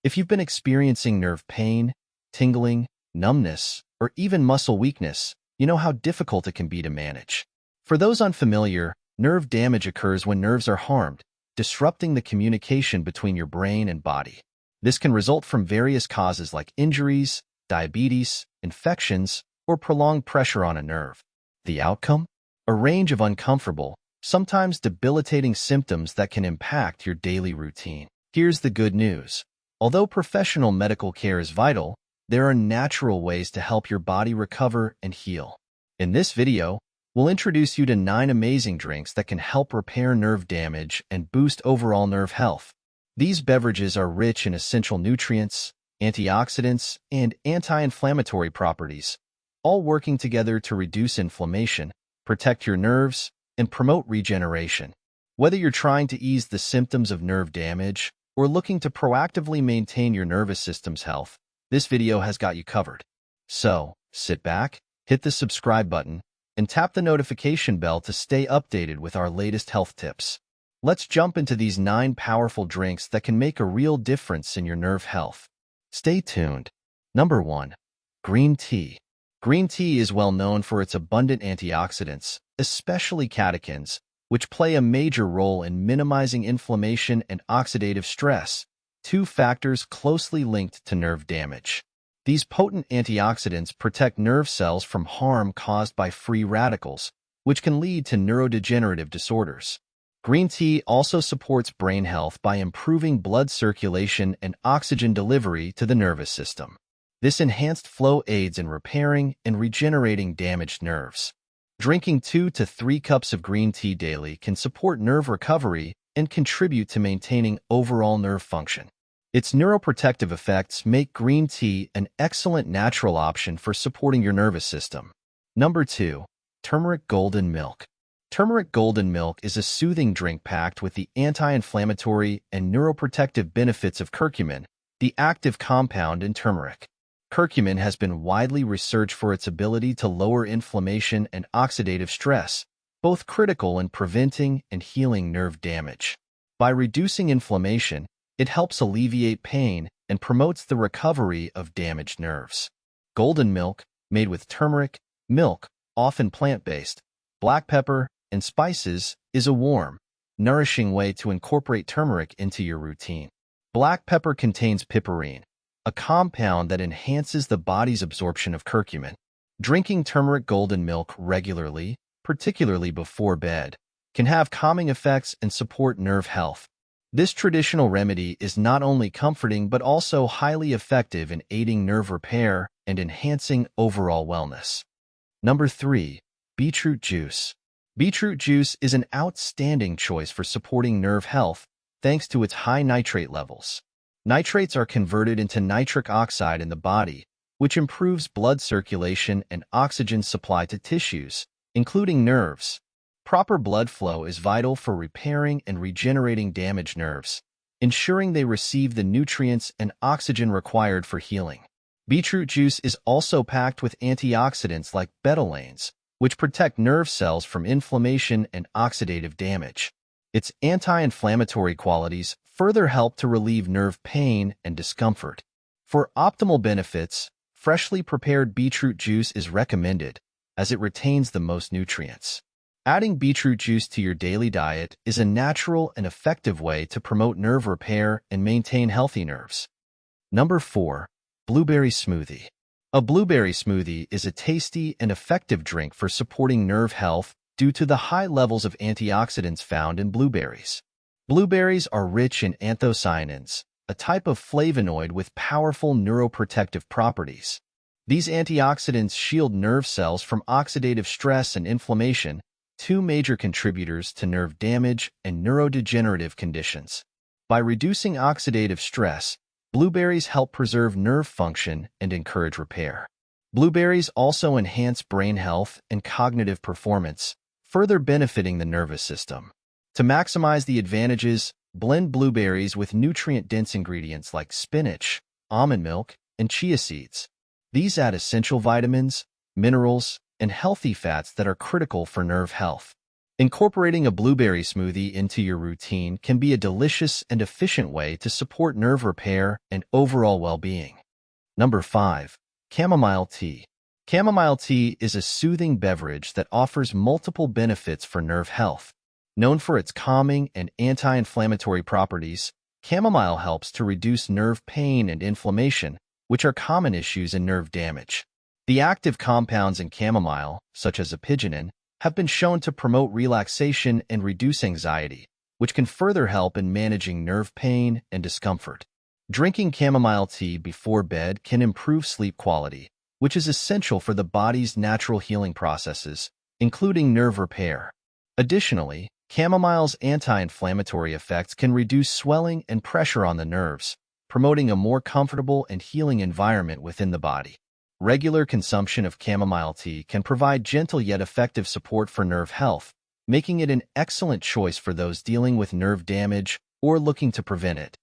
If you've been experiencing nerve pain, tingling, numbness, or even muscle weakness, you know how difficult it can be to manage. For those unfamiliar, nerve damage occurs when nerves are harmed, disrupting the communication between your brain and body. This can result from various causes like injuries, diabetes, infections, or prolonged pressure on a nerve. The outcome? A range of uncomfortable, sometimes debilitating symptoms that can impact your daily routine. Here's the good news. Although professional medical care is vital, there are natural ways to help your body recover and heal. In this video, we'll introduce you to 9 amazing drinks that can help repair nerve damage and boost overall nerve health. These beverages are rich in essential nutrients, antioxidants, and anti-inflammatory properties, all working together to reduce inflammation, protect your nerves, and promote regeneration. Whether you're trying to ease the symptoms of nerve damage or looking to proactively maintain your nervous system's health, this video has got you covered. So, sit back, hit the subscribe button, and tap the notification bell to stay updated with our latest health tips. Let's jump into these 9 powerful drinks that can make a real difference in your nerve health. Stay tuned. Number 1. Green tea. Green tea is well known for its abundant antioxidants, especially catechins, which play a major role in minimizing inflammation and oxidative stress, 2 factors closely linked to nerve damage. These potent antioxidants protect nerve cells from harm caused by free radicals, which can lead to neurodegenerative disorders. Green tea also supports brain health by improving blood circulation and oxygen delivery to the nervous system. This enhanced flow aids in repairing and regenerating damaged nerves. Drinking 2 to 3 cups of green tea daily can support nerve recovery and contribute to maintaining overall nerve function. Its neuroprotective effects make green tea an excellent natural option for supporting your nervous system. Number 2. Turmeric golden milk. Turmeric golden milk is a soothing drink packed with the anti-inflammatory and neuroprotective benefits of curcumin, the active compound in turmeric. Curcumin has been widely researched for its ability to lower inflammation and oxidative stress, both critical in preventing and healing nerve damage. By reducing inflammation, it helps alleviate pain and promotes the recovery of damaged nerves. Golden milk, made with turmeric, milk, often plant-based, black pepper, and spices, is a warm, nourishing way to incorporate turmeric into your routine. Black pepper contains piperine, a compound that enhances the body's absorption of curcumin. Drinking turmeric golden milk regularly, particularly before bed, can have calming effects and support nerve health. This traditional remedy is not only comforting but also highly effective in aiding nerve repair and enhancing overall wellness. Number 3. Beetroot juice. Beetroot juice is an outstanding choice for supporting nerve health thanks to its high nitrate levels. Nitrates are converted into nitric oxide in the body, which improves blood circulation and oxygen supply to tissues, including nerves. Proper blood flow is vital for repairing and regenerating damaged nerves, ensuring they receive the nutrients and oxygen required for healing. Beetroot juice is also packed with antioxidants like betalains, which protect nerve cells from inflammation and oxidative damage. Its anti-inflammatory qualities further help to relieve nerve pain and discomfort. For optimal benefits, freshly prepared beetroot juice is recommended, as it retains the most nutrients. Adding beetroot juice to your daily diet is a natural and effective way to promote nerve repair and maintain healthy nerves. Number 4. Blueberry smoothie. A blueberry smoothie is a tasty and effective drink for supporting nerve health due to the high levels of antioxidants found in blueberries. Blueberries are rich in anthocyanins, a type of flavonoid with powerful neuroprotective properties. These antioxidants shield nerve cells from oxidative stress and inflammation, 2 major contributors to nerve damage and neurodegenerative conditions. By reducing oxidative stress, blueberries help preserve nerve function and encourage repair. Blueberries also enhance brain health and cognitive performance, further benefiting the nervous system. To maximize the advantages, blend blueberries with nutrient-dense ingredients like spinach, almond milk, and chia seeds. These add essential vitamins, minerals, and healthy fats that are critical for nerve health. Incorporating a blueberry smoothie into your routine can be a delicious and efficient way to support nerve repair and overall well-being. Number 5. Chamomile tea. Chamomile tea is a soothing beverage that offers multiple benefits for nerve health. Known for its calming and anti-inflammatory properties, chamomile helps to reduce nerve pain and inflammation, which are common issues in nerve damage. The active compounds in chamomile, such as apigenin, have been shown to promote relaxation and reduce anxiety, which can further help in managing nerve pain and discomfort. Drinking chamomile tea before bed can improve sleep quality, which is essential for the body's natural healing processes, including nerve repair. Additionally, chamomile's anti-inflammatory effects can reduce swelling and pressure on the nerves, promoting a more comfortable and healing environment within the body. Regular consumption of chamomile tea can provide gentle yet effective support for nerve health, making it an excellent choice for those dealing with nerve damage or looking to prevent it.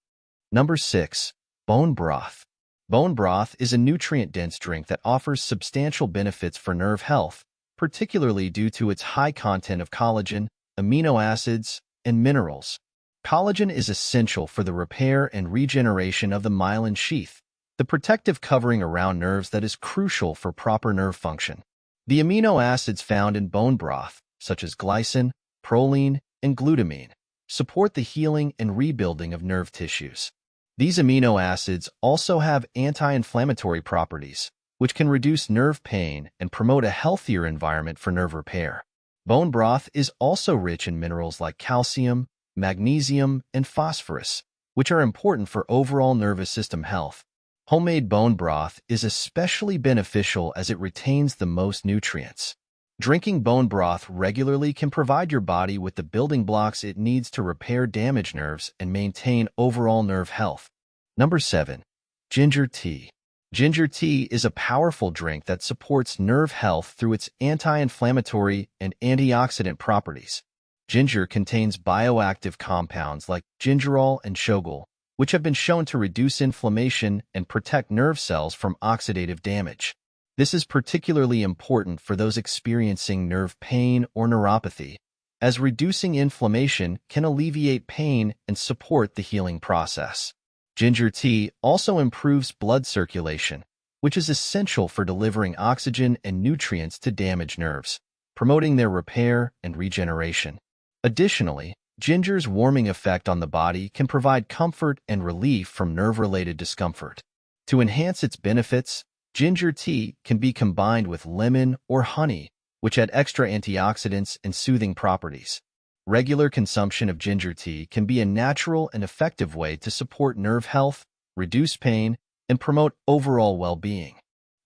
Number 6. Bone broth. Bone broth is a nutrient-dense drink that offers substantial benefits for nerve health, particularly due to its high content of collagen, amino acids, and minerals. Collagen is essential for the repair and regeneration of the myelin sheath, the protective covering around nerves that is crucial for proper nerve function. The amino acids found in bone broth, such as glycine, proline, and glutamine, support the healing and rebuilding of nerve tissues. These amino acids also have anti-inflammatory properties, which can reduce nerve pain and promote a healthier environment for nerve repair. Bone broth is also rich in minerals like calcium, magnesium, and phosphorus, which are important for overall nervous system health. Homemade bone broth is especially beneficial as it retains the most nutrients. Drinking bone broth regularly can provide your body with the building blocks it needs to repair damaged nerves and maintain overall nerve health. Number 7. Ginger tea. Ginger tea is a powerful drink that supports nerve health through its anti-inflammatory and antioxidant properties. Ginger contains bioactive compounds like gingerol and shogal, which have been shown to reduce inflammation and protect nerve cells from oxidative damage. This is particularly important for those experiencing nerve pain or neuropathy, as reducing inflammation can alleviate pain and support the healing process. Ginger tea also improves blood circulation, which is essential for delivering oxygen and nutrients to damaged nerves, promoting their repair and regeneration. Additionally, ginger's warming effect on the body can provide comfort and relief from nerve-related discomfort. To enhance its benefits, ginger tea can be combined with lemon or honey, which add extra antioxidants and soothing properties. Regular consumption of ginger tea can be a natural and effective way to support nerve health, reduce pain, and promote overall well-being.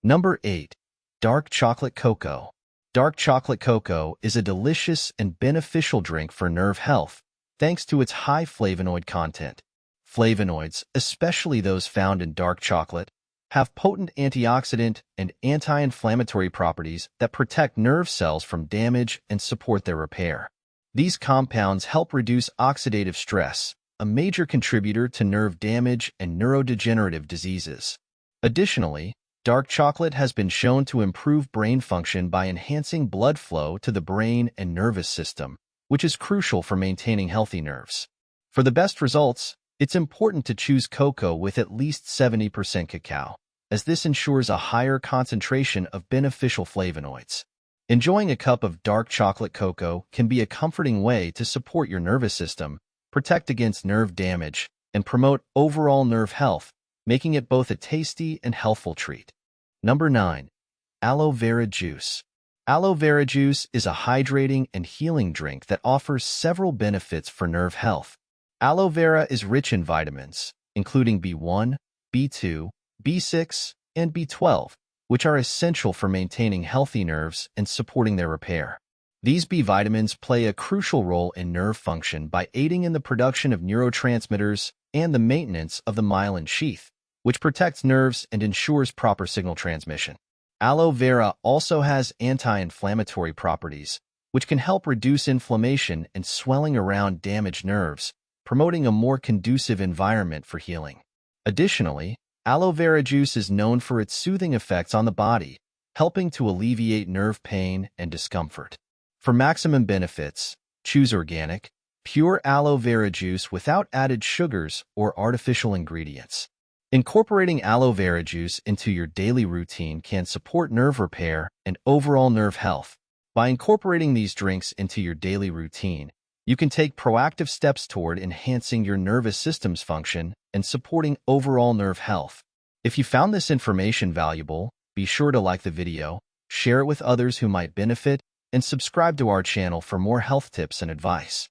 Number 8. Dark chocolate cocoa. Dark chocolate cocoa is a delicious and beneficial drink for nerve health, thanks to its high flavonoid content. Flavonoids, especially those found in dark chocolate, have potent antioxidant and anti-inflammatory properties that protect nerve cells from damage and support their repair. These compounds help reduce oxidative stress, a major contributor to nerve damage and neurodegenerative diseases. Additionally, dark chocolate has been shown to improve brain function by enhancing blood flow to the brain and nervous system, which is crucial for maintaining healthy nerves. For the best results, it's important to choose cocoa with at least 70% cacao, as this ensures a higher concentration of beneficial flavonoids. Enjoying a cup of dark chocolate cocoa can be a comforting way to support your nervous system, protect against nerve damage, and promote overall nerve health, making it both a tasty and healthful treat. Number 9. Aloe vera juice. Aloe vera juice is a hydrating and healing drink that offers several benefits for nerve health. Aloe vera is rich in vitamins, including B1, B2, B6, and B12, which are essential for maintaining healthy nerves and supporting their repair. These B vitamins play a crucial role in nerve function by aiding in the production of neurotransmitters and the maintenance of the myelin sheath, which protects nerves and ensures proper signal transmission. Aloe vera also has anti-inflammatory properties, which can help reduce inflammation and swelling around damaged nerves, promoting a more conducive environment for healing. Additionally, aloe vera juice is known for its soothing effects on the body, helping to alleviate nerve pain and discomfort. For maximum benefits, Choose organic, pure aloe vera juice without added sugars or artificial ingredients. Incorporating aloe vera juice into your daily routine can support nerve repair and overall nerve health. By incorporating these drinks into your daily routine, you can take proactive steps toward enhancing your nervous system's function and supporting overall nerve health. If you found this information valuable, be sure to like the video, share it with others who might benefit, and subscribe to our channel for more health tips and advice.